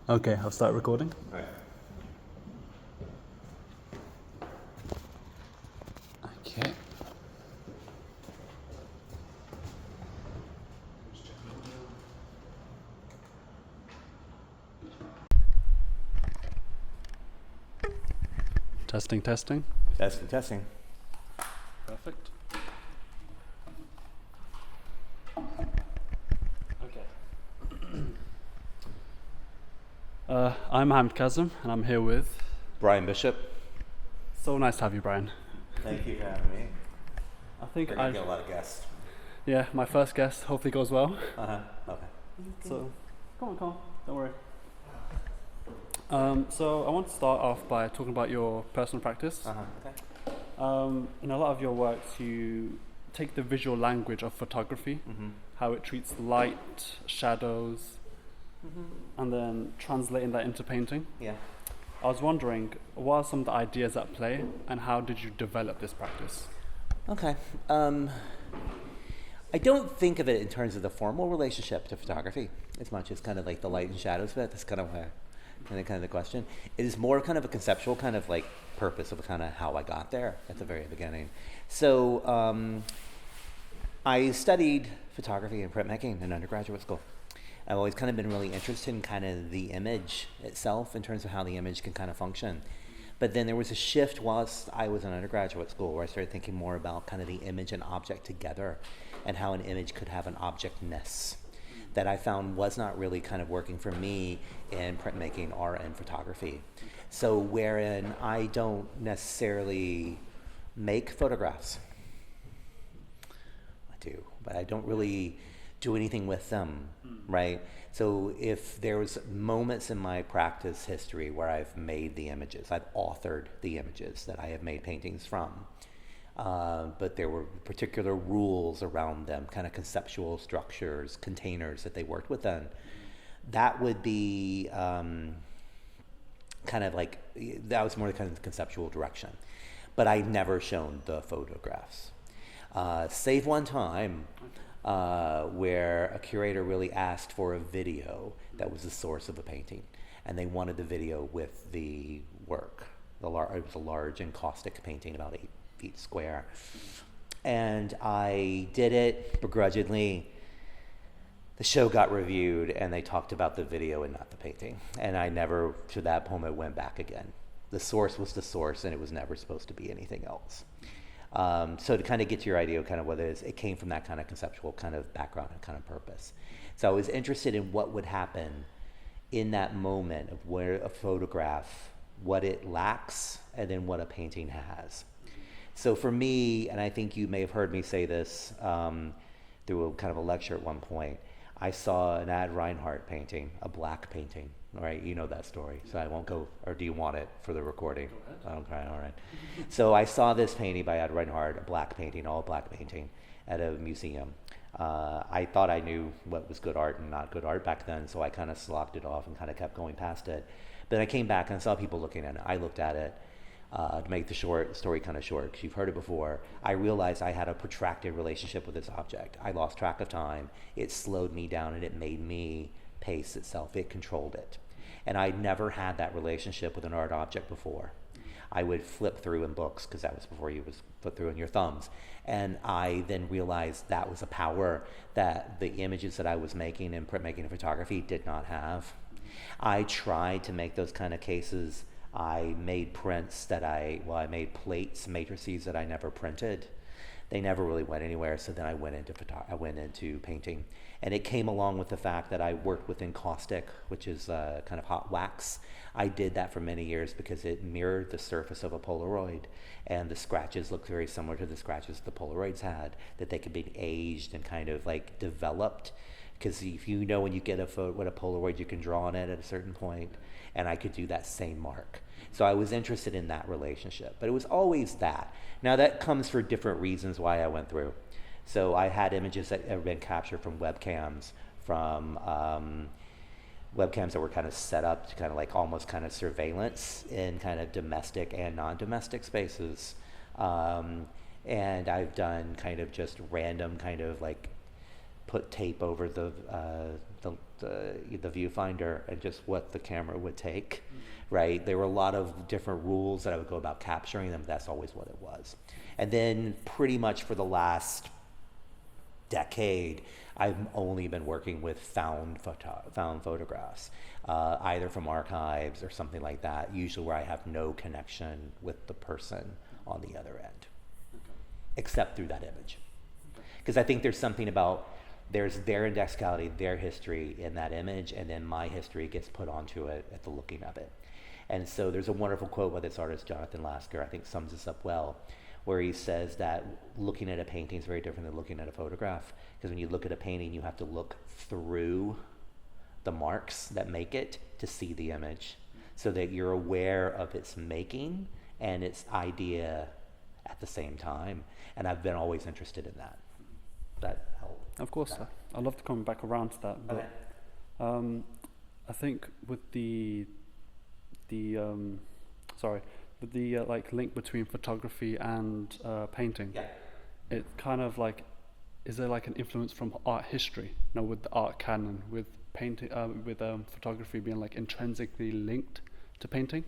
Okay, I'll start recording. All right. Okay. Testing, testing. Testing, testing. Perfect. Okay. I'm Mohammed Kazim, and I'm here with... Brian Bishop. So nice to have you, Brian. Thank you for having me. I think We're gonna get a lot of guests. Yeah, my first guest. Hopefully goes well. Okay. So, come on, don't worry. So I want to start off by talking about your personal practice. Okay. In a lot of your works, you take the visual language of photography, how it treats light, shadows, and then translating that into painting. Yeah. I was wondering, what are some of the ideas at play, and how did you develop this practice? Okay. I don't think of it in terms of the formal relationship to photography as much as kind of like the light and shadows bit. That's kind of where, kind of the question. It is more kind of a conceptual kind of like purpose of kind of how I got there at the very beginning. So I studied photography and printmaking in undergraduate school. I've always kind of been really interested in kind of the image itself in terms of how the image can kind of function. But then there was a shift whilst I was in undergraduate school where I started thinking more about kind of the image and object together and how an image could have an objectness that I found was not really kind of working for me in printmaking or in photography. So wherein I don't necessarily make photographs, I do, but I don't really do anything with them, right? So if there was moments in my practice history where I've made the images, I've authored the images that I have made paintings from, but there were particular rules around them, kind of conceptual structures, containers that they worked within. That would be kind of like, that was more kind of the conceptual direction. But I've never shown the photographs. Save one time, where a curator really asked for a video that was the source of a painting, and they wanted the video with the work. It was a large encaustic painting, about 8 feet square, and I did it begrudgingly. The show got reviewed, and they talked about the video and not the painting, and I never, to that moment, went back again. The source was the source, and it was never supposed to be anything else. So to kind of get to your idea of kind of what it is, it came from that kind of conceptual kind of background and kind of purpose. So I was interested in what would happen in that moment of where a photograph, what it lacks, and then what a painting has. So for me, and I think you may have heard me say this through a kind of a lecture at one point, I saw an Ad Reinhardt painting, a black painting. All right, you know that story, so I won't go, or do you want it for the recording? Okay, all right. So I saw this painting by Ad Reinhardt, a black painting, all black painting, at a museum. I thought I knew what was good art and not good art back then, so I kind of sloughed it off and kind of kept going past it. But I came back and I saw people looking at it. I looked at it. To make the story kind of short, because you've heard it before, I realized I had a protracted relationship with this object. I lost track of time. It slowed me down, and it made me pace itself. It controlled it. And I'd never had that relationship with an art object before. I would flip through in books, because that was before you was flip through in your thumbs. And I then realized that was a power that the images that I was making in printmaking and photography did not have. I tried to make those kind of cases. I made prints that I made plates, matrices that I never printed. They never really went anywhere, so then I went into painting. And it came along with the fact that I worked with encaustic, which is kind of hot wax. I did that for many years because it mirrored the surface of a Polaroid, and the scratches looked very similar to the scratches the Polaroids had, that they could be aged and kind of like developed. Because if you know when you get a Polaroid, you can draw on it at a certain point, and I could do that same mark. So I was interested in that relationship, but it was always that. Now that comes for different reasons why I went through. So I had images that had been captured from webcams, webcams that were kind of set up to kind of like almost kind of surveillance in kind of domestic and non-domestic spaces. And I've done kind of just random kind of like put tape over the viewfinder and just what the camera would take, right? There were a lot of different rules that I would go about capturing them. That's always what it was. And then pretty much for the last decade, I've only been working with found photographs, either from archives or something like that, usually where I have no connection with the person on the other end, except through that image. Because I think there's something about, there's their indexicality, their history in that image, and then my history gets put onto it at the looking of it. And so there's a wonderful quote by this artist, Jonathan Lasker, I think sums this up well, where he says that looking at a painting is very different than looking at a photograph. Because when you look at a painting, you have to look through the marks that make it to see the image, so that you're aware of its making and its idea at the same time. And I've been always interested in that. That helped. Of course, I'd love to come back around to that, but Okay. I think with the like link between photography and painting, Yeah. it kind of like, is there like an influence from art history? You know, with the art canon, with painting, with photography being like intrinsically linked to painting?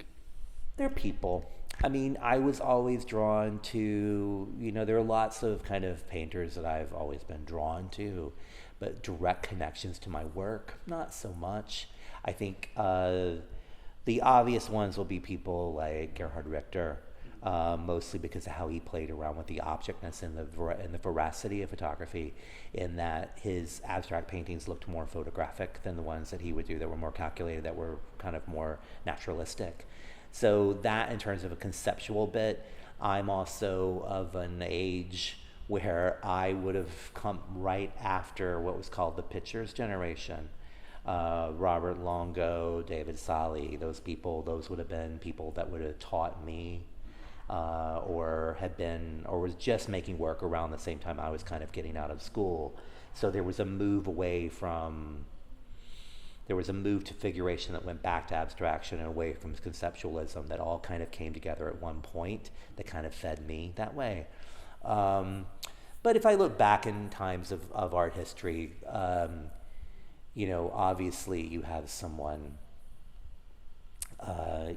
They're people. I mean, I was always drawn to, there are lots of kind of painters that I've always been drawn to, but direct connections to my work, not so much. I think the obvious ones will be people like Gerhard Richter, mostly because of how he played around with the objectness and the veracity of photography, in that his abstract paintings looked more photographic than the ones that he would do that were more calculated, that were kind of more naturalistic. So that, in terms of a conceptual bit, I'm also of an age where I would have come right after what was called the pictures generation. Robert Longo, David Sally, those would have been people that would have taught me, or was just making work around the same time I was kind of getting out of school. So there was a move to figuration that went back to abstraction and away from conceptualism, that all kind of came together at one point that kind of fed me that way. But if I look back in times of art history, obviously you have someone,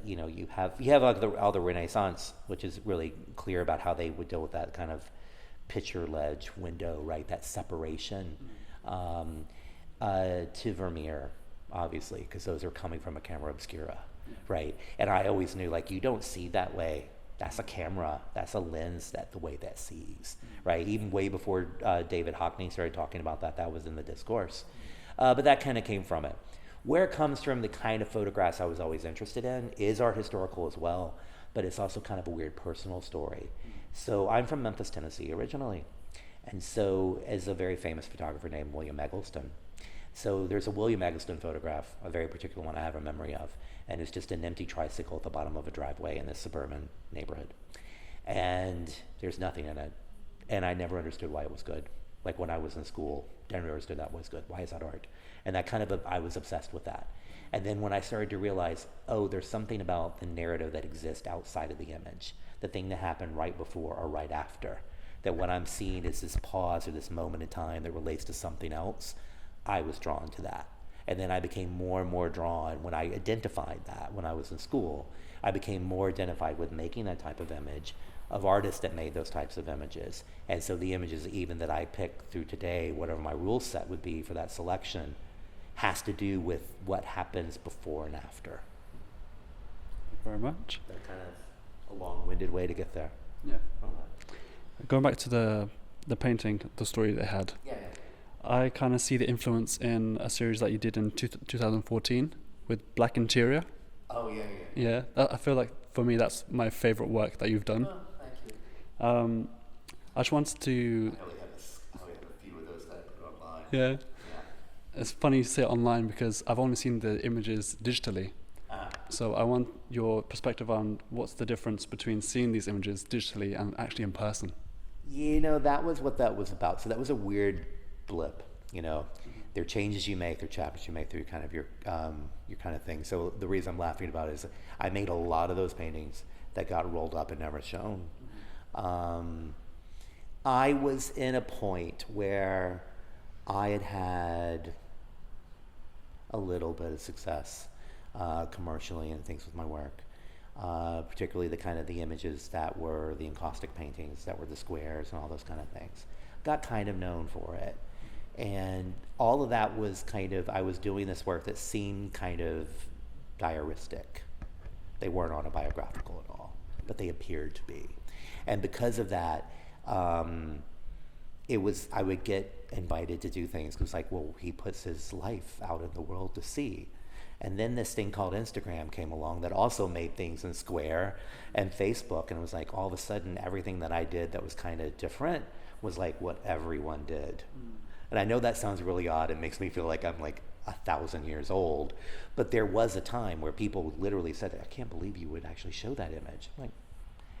you have all the Renaissance, which is really clear about how they would deal with that kind of picture ledge window, right? That separation, to Vermeer, obviously, because those are coming from a camera obscura, right? And I always knew, like, you don't see that way. That's a camera. That's a lens. That the way that sees, right? Even way before David Hockney started talking about that was in the discourse. But that kind of came from it. Where it comes from, the kind of photographs I was always interested in, is art historical as well, but it's also kind of a weird personal story. So I'm from Memphis, Tennessee originally, and so is a very famous photographer named William Eggleston. So there's a William Eggleston photograph, a very particular one I have a memory of, and it's just an empty tricycle at the bottom of a driveway in this suburban neighborhood. And there's nothing in it. And I never understood why it was good. Like when I was in school, never understood that was good. Why is that art? And that kind of, I was obsessed with that. And then when I started to realize, there's something about the narrative that exists outside of the image, the thing that happened right before or right after, that what I'm seeing is this pause or this moment in time that relates to something else, I was drawn to that. And then I became more and more drawn, when I identified that when I was in school, I became more identified with making that type of image, of artists that made those types of images. And so the images even that I pick through today, whatever my rule set would be for that selection, has to do with what happens before and after. Thank you very much. That's kind of a long-winded way to get there. Yeah. Going back to the painting, the story they had. Yeah. I kind of see the influence in a series that you did in 2014 with Black Interior. Oh, yeah. Yeah, I feel like for me that's my favorite work that you've done. Oh, thank you. I just wanted to. I only have a few of those that I put online. Yeah. It's funny you say it online because I've only seen the images digitally. So I want your perspective on what's the difference between seeing these images digitally and actually in person. That was what that was about. So that was a weird blip. There are changes you make, there are chapters you make through kind of your kind of thing. So the reason I'm laughing about it is I made a lot of those paintings that got rolled up and never shown. I was in a point where I had had a little bit of success commercially and things with my work, particularly the kind of the images that were the encaustic paintings, that were the squares and all those kind of things. Got kind of known for it. And all of that was kind of, I was doing this work that seemed kind of diaristic. They weren't autobiographical at all, but they appeared to be. And because of that, it was, I would get invited to do things. It was like, well, he puts his life out in the world to see. And then this thing called Instagram came along that also made things in Square and Facebook. And it was like, all of a sudden, everything that I did that was kind of different was like what everyone did. And I know that sounds really odd. It makes me feel like I'm like 1,000 years old. But there was a time where people literally said, I can't believe you would actually show that image. Like,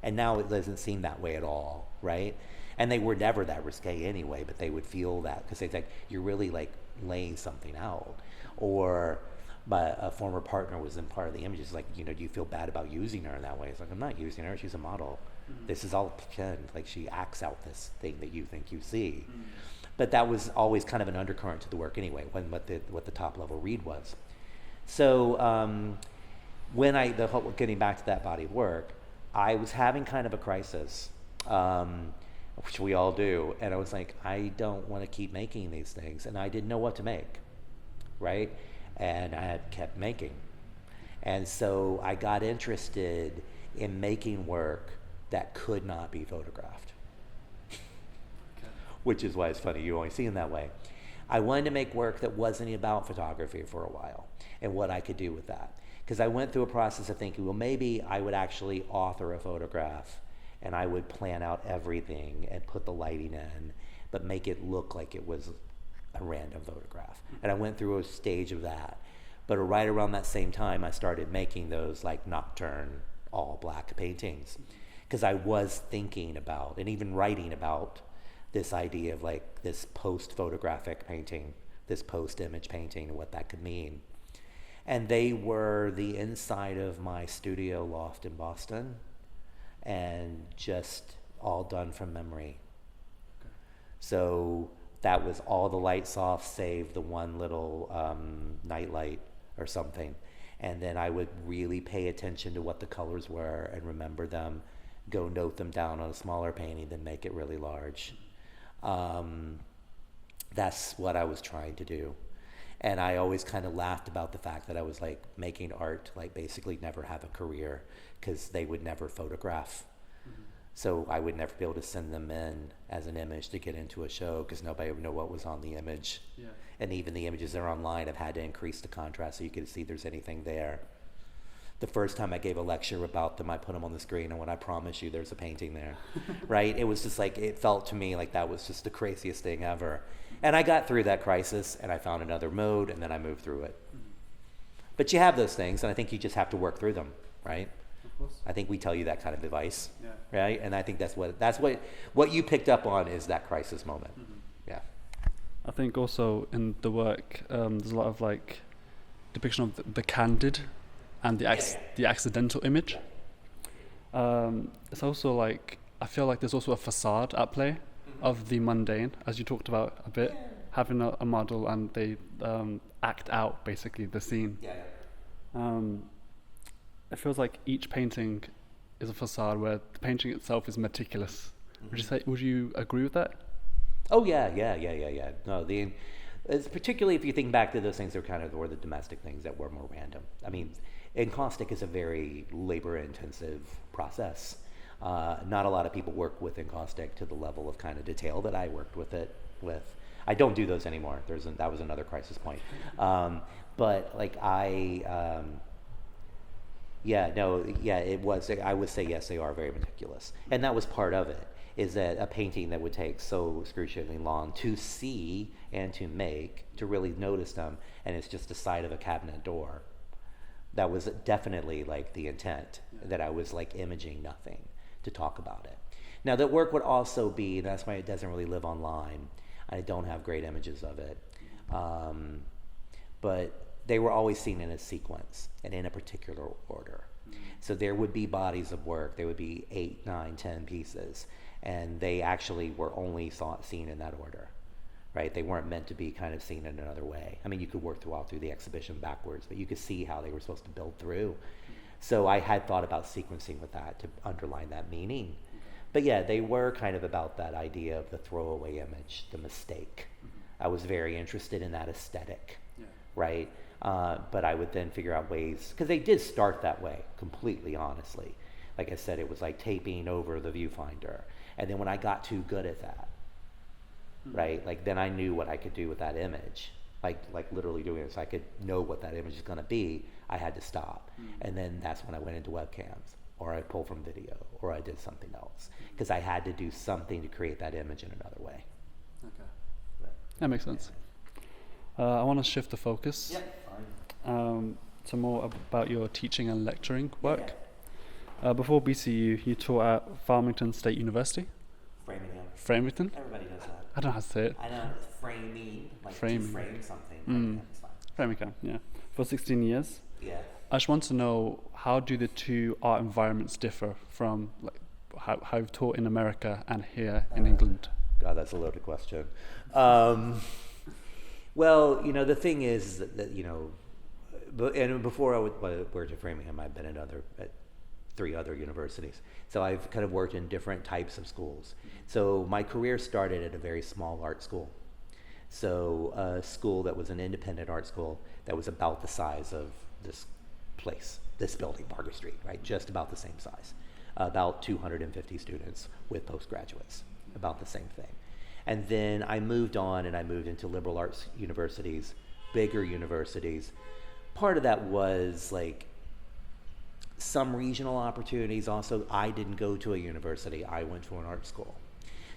and now it doesn't seem that way at all, right? And they were never that risque anyway, but they would feel that because they think you're really like laying something out. Or a former partner was in part of the images, like, you know, do you feel bad about using her in that way? It's like, I'm not using her, she's a model. This is all pretend, like she acts out this thing that you think you see. But that was always kind of an undercurrent to the work anyway, when what the top level read was. So when getting back to that body of work, I was having kind of a crisis, which we all do, and I was like, I don't want to keep making these things, and I didn't know what to make, right? And I had kept making. And so I got interested in making work that could not be photographed. Okay. Which is why it's funny, you only see them that way. I wanted to make work that wasn't about photography for a while and what I could do with that. Because I went through a process of thinking, well, maybe I would actually author a photograph and I would plan out everything and put the lighting in, but make it look like it was a random photograph. And I went through a stage of that. But right around that same time, I started making those like nocturne, all black paintings. Because I was thinking about, and even writing about, this idea of like this post-photographic painting, this post-image painting, and what that could mean. And they were the inside of my studio loft in Boston, and just all done from memory. Okay. So that was all the lights off, save the one little night light or something. And then I would really pay attention to what the colors were and remember them, go note them down on a smaller painting, then make it really large. That's what I was trying to do. And I always kind of laughed about the fact that I was like making art, like basically never have a career, because they would never photograph. So I would never be able to send them in as an image to get into a show because nobody would know what was on the image. Yeah. And even the images that are online, I've had to increase the contrast so you could see if there's anything there. The first time I gave a lecture about them, I put them on the screen, and when I promise you there's a painting there, right? It was just like, it felt to me like that was just the craziest thing ever. And I got through that crisis, and I found another mode, and then I moved through it. But you have those things, and I think you just have to work through them, right? I think we tell you that kind of advice, right? And I think that's what you picked up on is that crisis moment. Yeah. I think also in the work, there's a lot of like depiction of the candid and the accidental image. It's also like, I feel like there's also a facade at play of the mundane, as you talked about a bit, having a model and they act out basically the scene. It feels like each painting is a facade where the painting itself is meticulous. Would you agree with that? Oh yeah. No, it's particularly if you think back to those things that were the domestic things that were more random. I mean, encaustic is a very labor-intensive process. Not a lot of people work with encaustic to the level of kind of detail that I worked with it with. I don't do those anymore. That was another crisis point. But like it was. I would say yes, they are very meticulous, and that was part of it. Is that a painting that would take so excruciatingly long to see and to make, to really notice them, and it's just the side of a cabinet door. That was definitely like the intent, that I was like imaging nothing to talk about it. Now that work would also be, that's why it doesn't really live online. I don't have great images of it, but they were always seen in a sequence and in a particular order. So there would be bodies of work, there would be 8, 9, 10 pieces, and they actually were only seen in that order, right? They weren't meant to be kind of seen in another way. I mean, you could work through the exhibition backwards, but you could see how they were supposed to build through. So I had thought about sequencing with that to underline that meaning. But yeah, they were kind of about that idea of the throwaway image, the mistake. I was very interested in that aesthetic, right? But I would then figure out ways, because they did start that way, completely honestly. Like I said, it was like taping over the viewfinder. And then when I got too good at that, right, like then I knew what I could do with that image. Like literally doing this, I could know what that image is going to be. I had to stop. And then that's when I went into webcams, or I pulled from video, or I did something else. Because I had to do something to create that image in another way. Okay. That makes sense. I want to shift the focus to more about your teaching and lecturing work. Before BCU, you taught at Farmington State University. Framingham? Everybody does that. I don't know how to say it. I know, framing, like Framing. to frame something. It's fine. Framingham, yeah. For 16 years. Yeah. I just want to know, how do the two art environments differ from like how you've taught in America and here in England? God, that's a loaded question. Well, you know, the thing is that you know, before I worked at Framingham, I've been at 3 other universities. So I've kind of worked in different types of schools. So my career started at a very small art school. So a school that was an independent art school that was about the size of this place, this building, Parker Street, right? Just about the same size. About 250 students with postgraduates, about the same thing. And then I moved on and I moved into liberal arts universities, bigger universities. Part of that was like some regional opportunities. Also, I didn't go to a university, I went to an art school.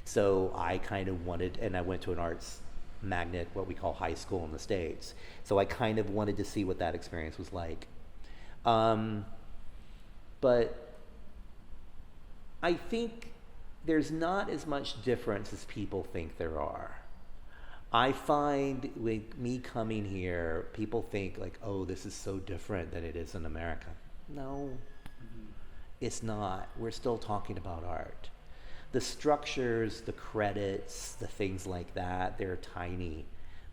So I kind of wanted, and I went to an arts magnet, what we call high school in the States. So I kind of wanted to see what that experience was like. But I think there's not as much difference as people think there are. I find with me coming here, people think like, oh, this is so different than it is in America. No, it's not. We're still talking about art. The structures, the credits, the things like that, they're tiny,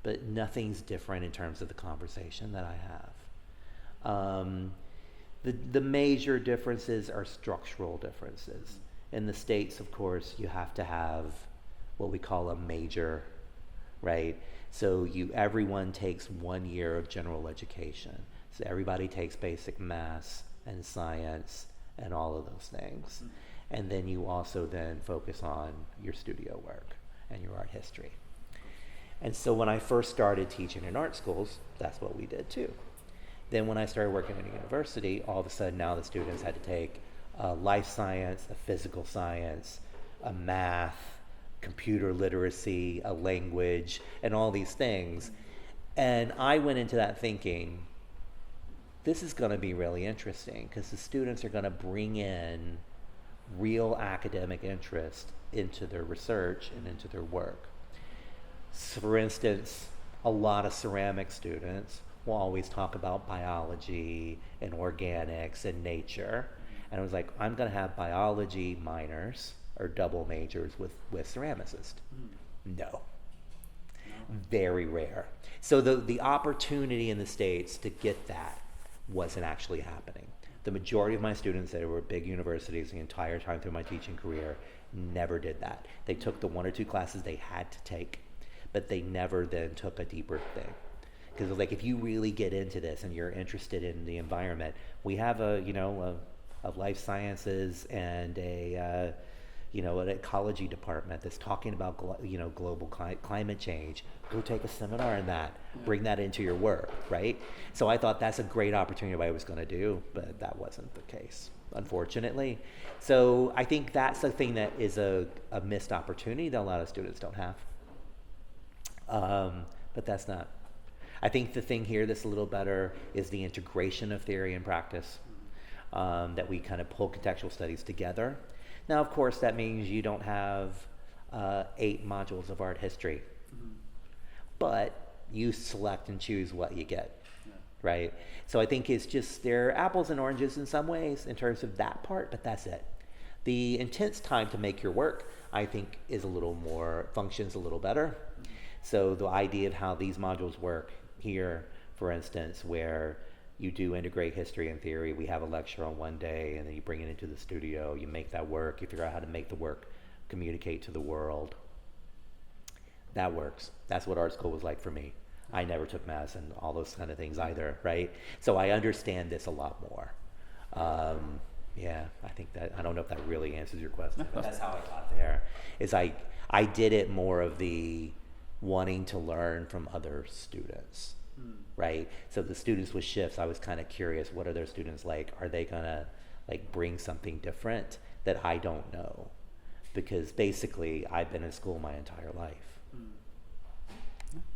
but nothing's different in terms of the conversation that I have. The major differences are structural differences. In the States, of course, you have to have what we call a major, right? So everyone takes 1 year of general education. So everybody takes basic math and science and all of those things. And then you also then focus on your studio work and your art history. And so when I first started teaching in art schools, that's what we did too. Then when I started working in a university, all of a sudden now the students had to take life science, a physical science, a math, computer literacy, a language, and all these things. And I went into that thinking, this is going to be really interesting because the students are going to bring in real academic interest into their research and into their work. So for instance, a lot of ceramic students will always talk about biology and organics and nature. And I was like, I'm going to have biology minors or double majors with ceramicists. No. Very rare. So the opportunity in the States to get that wasn't actually happening. The majority of my students that were at big universities the entire time through my teaching career never did that. They took the 1 or 2 classes they had to take, but they never then took a deeper thing. Because it was like, if you really get into this and you're interested in the environment, we have a life sciences and an ecology department that's talking about global climate change. Go take a seminar in that. Bring that into your work, right? So I thought that's a great opportunity what I was going to do, but that wasn't the case, unfortunately. So I think that's the thing that is a missed opportunity that a lot of students don't have. But that's not. I think the thing here that's a little better is the integration of theory and practice, that we kind of pull contextual studies together. Now, of course, that means you don't have 8 modules of art history, but you select and choose what you get, right? So I think it's just, they're apples and oranges in some ways in terms of that part, but that's it. The intense time to make your work, I think, is functions a little better. So the idea of how these modules work here, for instance, where you do integrate history and theory, we have a lecture on one day and then you bring it into the studio, you make that work, you figure out how to make the work communicate to the world. That works. That's what art school was like for me. I never took math and all those kind of things either, right? So I understand this a lot more. Yeah, I think that, I don't know if that really answers your question, but that's how I got there. Is I did it more of the wanting to learn from other students, right? So the students with shifts, I was kind of curious, what are their students like? Are they gonna like bring something different that I don't know? Because basically I've been in school my entire life.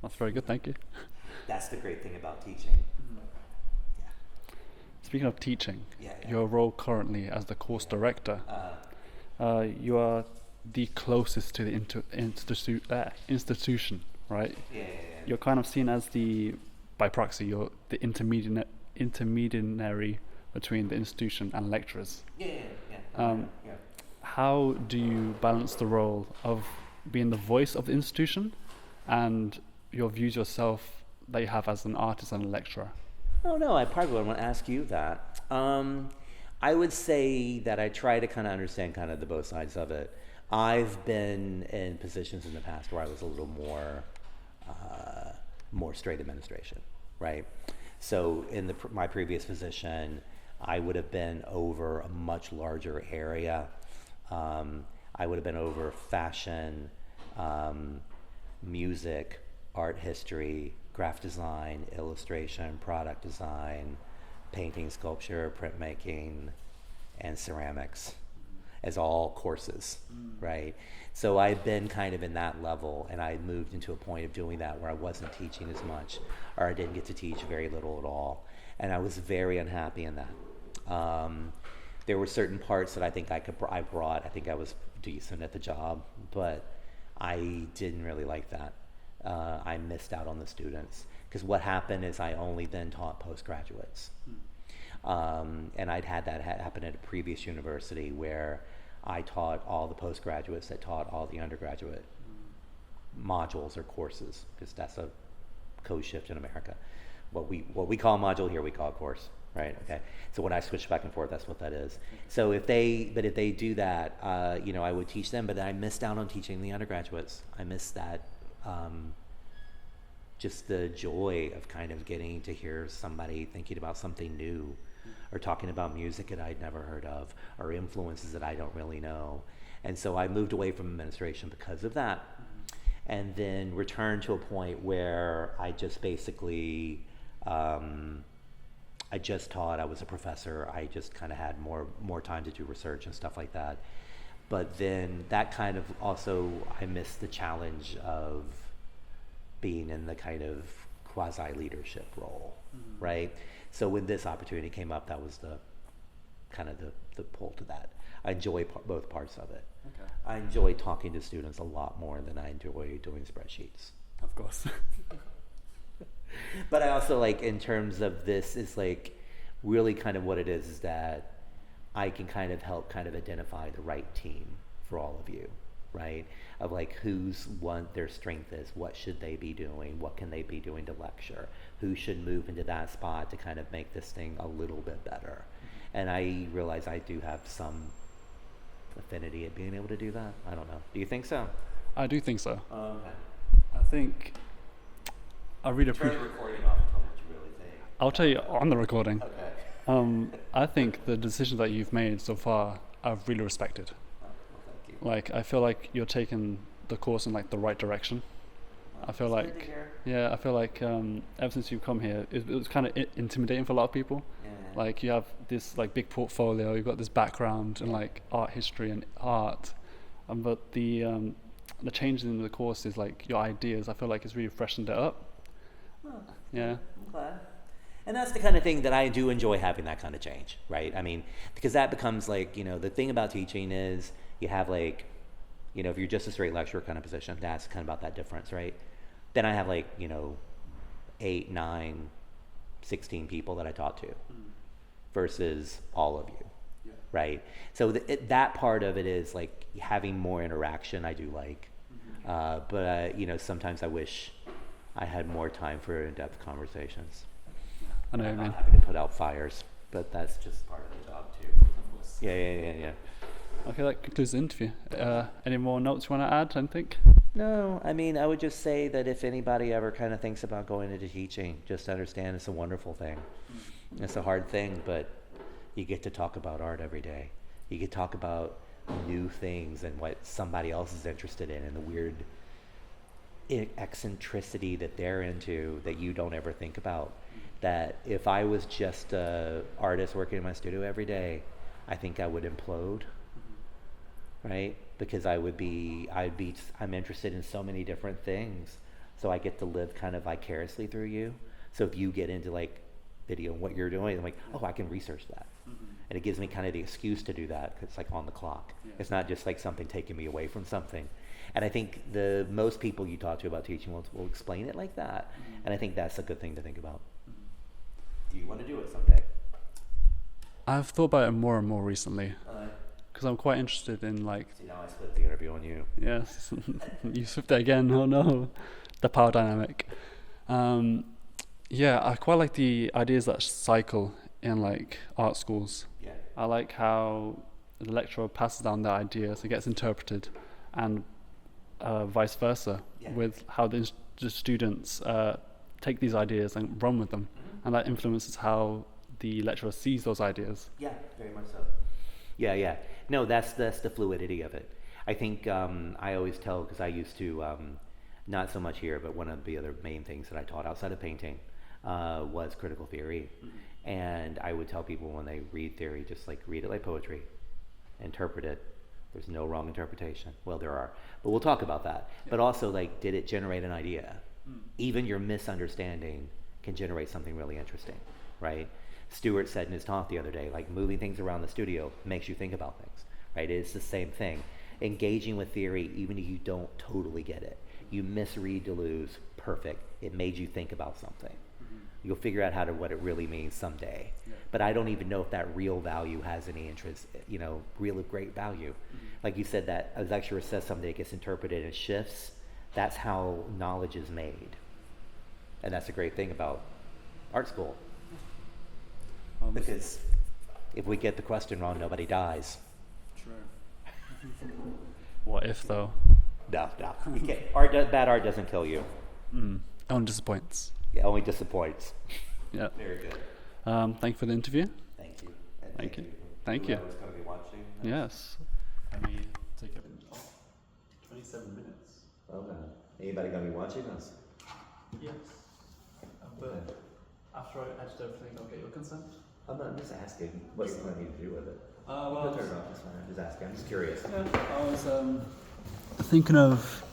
That's very good, thank you. That's the great thing about teaching. Yeah. Speaking of teaching, your role currently as the course director, you are the closest to the institution, right? Yeah. You're kind of seen as by proxy, you're the intermediary between the institution and lecturers. Yeah. How do you balance the role of being the voice of the institution and your views yourself that you have as an artist and a lecturer? Oh no, I probably would want to ask you that. I would say that I try to kind of understand kind of the both sides of it. I've been in positions in the past where I was a little more straight administration, right? So in my previous position, I would have been over a much larger area. I would have been over fashion, music, art history, graphic design, illustration, product design, painting, sculpture, printmaking, and ceramics as all courses, right? So I've been kind of in that level, and I moved into a point of doing that where I wasn't teaching as much, or I didn't get to teach very little at all, and I was very unhappy in that. There were certain parts that I think I brought. I think I was decent at the job, but I didn't really like that. I missed out on the students, because what happened is I only then taught postgraduates. And I'd had that happen at a previous university where I taught all the postgraduates that taught all the undergraduate modules or courses, because that's a code shift in America. What we call a module here, we call a course, right? Okay. So when I switch back and forth, that's what that is. So if they do that, I would teach them, but I missed out on teaching the undergraduates. I missed that. Just the joy of kind of getting to hear somebody thinking about something new, or talking about music that I'd never heard of, or influences that I don't really know. And so I moved away from administration because of that, and then returned to a point where I just basically, I just taught, I was a professor, I just kind of had more time to do research and stuff like that. But then that kind of also, I missed the challenge of being in the kind of quasi-leadership role, right? So when this opportunity came up, that was the kind of the pull to that. I enjoy both parts of it. Okay. I enjoy talking to students a lot more than I enjoy doing spreadsheets. Of course. But I also like, in terms of this, is like really kind of what it is that I can kind of help kind of identify the right team for all of you, right? Of like what their strength is, what should they be doing, what can they be doing to lecture, who should move into that spot to kind of make this thing a little bit better. And I realize I do have some affinity at being able to do that. I don't know. Do you think so? I do think so. Okay. I think I really appreciate. Turn the recording off and tell me what you really think. I'll tell you on the recording. Okay. I think the decisions that you've made so far, I've really respected. Well, thank you. Like, I feel like you're taking the course in like the right direction. I feel It's like, good to hear. yeah, I feel like ever since you've come here, it was kind of intimidating for a lot of people. Yeah. Like, you have this like big portfolio, you've got this background in like art history and art, but the changes in the course is like your ideas. I feel like it's really freshened it up. Oh, Yeah. I'm glad. And that's the kind of thing that I do enjoy, having that kind of change, right? I mean, because that becomes like, the thing about teaching is you have like, if you're just a straight lecturer kind of position, that's kind of about that difference, right? Then I have like, 8, 9, 16 people that I taught to versus all of you, right? So that part of it is like having more interaction, I do like. But sometimes I wish I had more time for in-depth conversations. I know what I'm you mean. not happy to put out fires, but that's just part of the job too. Yeah. Okay, that concludes the interview. Any more notes you want to add, I think? No, I mean, I would just say that if anybody ever kind of thinks about going into teaching, just understand it's a wonderful thing. It's a hard thing, but you get to talk about art every day. You get to talk about new things and what somebody else is interested in and the weird eccentricity that they're into that you don't ever think about. That if I was just an artist working in my studio every day, I think I would implode, right? Because I'm interested in so many different things, so I get to live kind of vicariously through you. So if you get into like video and what you're doing, I'm like, oh, I can research that. And it gives me kind of the excuse to do that because it's like on the clock. It's not just like something taking me away from something. And I think most people you talk to about teaching will explain it like that. And I think that's a good thing to think about. Do you want to do it someday? I've thought about it more and more recently because I'm quite interested in like. See, now I split the interview on you. Yes, you flipped it again. Oh no, the power dynamic. Yeah, I quite like the ideas that cycle in like art schools. Yeah. I like how the lecturer passes down the ideas, it gets interpreted, and vice versa with how the students take these ideas and run with them, and that influences how the lecturer sees those ideas. Yeah, very much so. Yeah. No, that's the fluidity of it. I think I always tell, because I used to, not so much here, but one of the other main things that I taught outside of painting was critical theory. And I would tell people when they read theory, just like read it like poetry, interpret it. There's no wrong interpretation. Well, there are, but we'll talk about that. Yeah. But also, like, did it generate an idea? Even your misunderstanding can generate something really interesting, right? Stuart said in his talk the other day, like, moving things around the studio makes you think about things, right? It's the same thing. Engaging with theory, even if you don't totally get it, you misread Deleuze, perfect. It made you think about something. You'll figure out what it really means someday. Yeah. But I don't even know if that real value has any interest, real great value. Like you said, that a lecturer says something, it gets interpreted and shifts. That's how knowledge is made. And that's a great thing about art school. Because if we get the question wrong, nobody dies. True. What if though? No. You can't. Bad art doesn't kill you. Only disappoints. Yeah, only disappoints. Yeah. Very good. Thank you for the interview. Thank you. Thank you. Thank you. Whoever's going to be watching. Yes. Let me take a 27 minutes. Well done. Anybody going to be watching us? Yes. But after I edit everything, I'll get your consent. I'm just asking what you're planning to do with it. Well, turn it off. It's fine. I'm just asking. I'm just curious. Yeah, I was thinking of